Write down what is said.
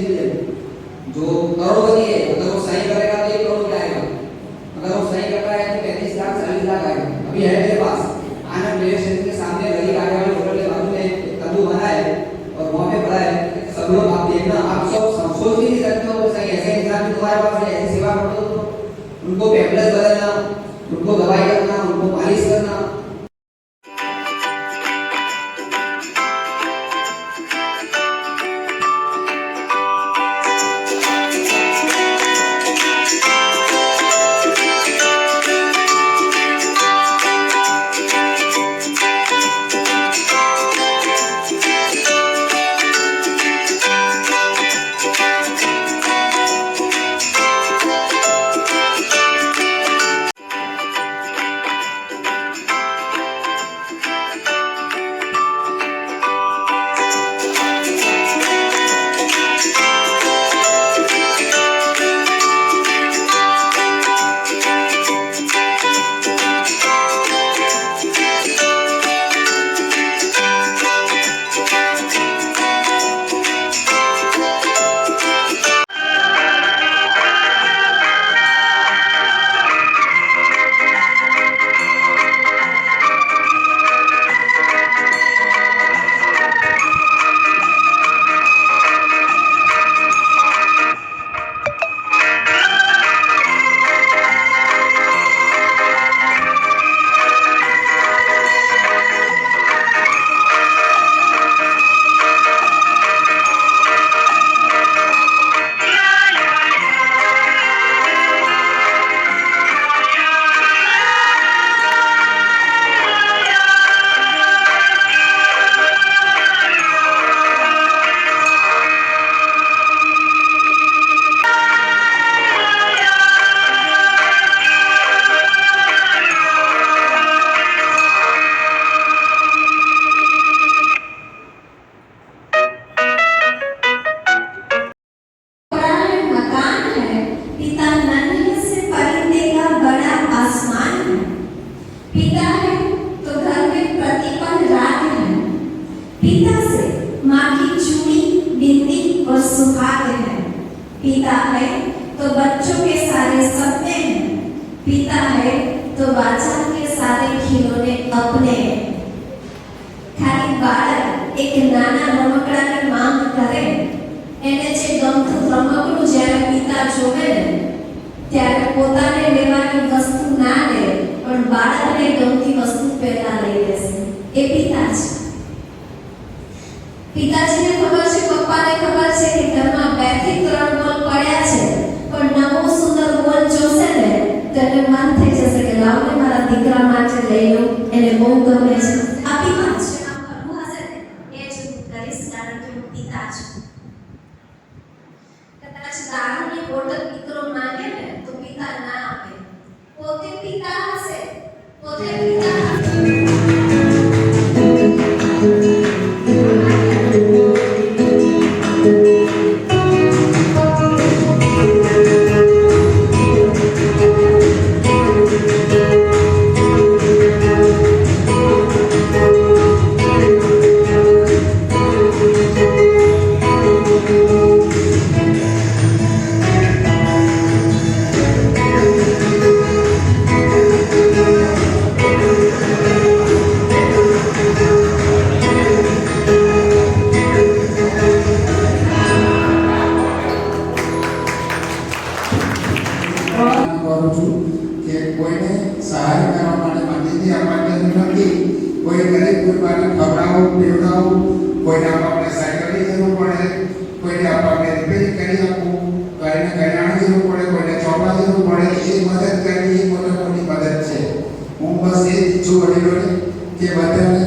जो करोड़पति है अगर वो सही करेगा तो 1 करोड़ आएगा, अगर वो सही करता है तो 35 लाख 40 लाख आएगा। अभी है मेरे पास आनंद रेलवे स्टेशन के सामने गली काटे वाले होटल के बाजू में एक तंबू बना है और वहाँ पे पड़ा है, सब लोग आप देखना, आप सब सोच भी नहीं सकते हो सही ऐसे इंसान भी तुम्हारे पास है, ऐसी सेवा करते हो, उनको पैम्पलेट बदलना, उनको दवाई करना, उनको मालिश करना। पिता है तो बच्चों के सारे सपने हैं, पिता है तो बादशाह के सारे खिलौने अपने हैं। खाली बाળક एक નાના રમકડાની માંગ કરે, એને જે ગમતું રમકડું જ્યારે પિતા જોવે ને ત્યારે પોતાને લેવાની વસ્તુ ના લે પણ બાળકને ગમતી વસ્તુ પહેલા લઈ લેશે, એ પિતા છે। पिताजीने खबर છે, પપ્પાને ખબર છે કે ઘરમાં 2 થી 3 બોલ પડ્યા છે પણ નવો સુંદર બોલ જોશે ને તેને મન થઈ જશે કે લાવને મારા દીકરા માટે લઈ લઉં, એને બહુ ગમે છે। આ પિતા છે, આ કરવું હશે ને એ જ કરીશ કારણ કે હું પિતા છું। કદાચ દારૂની બોટલ દીકરો માંગે ને તો પિતા ના આપે, પોતે પિતા હશે, પોતે પિતા હશે। કે બધાને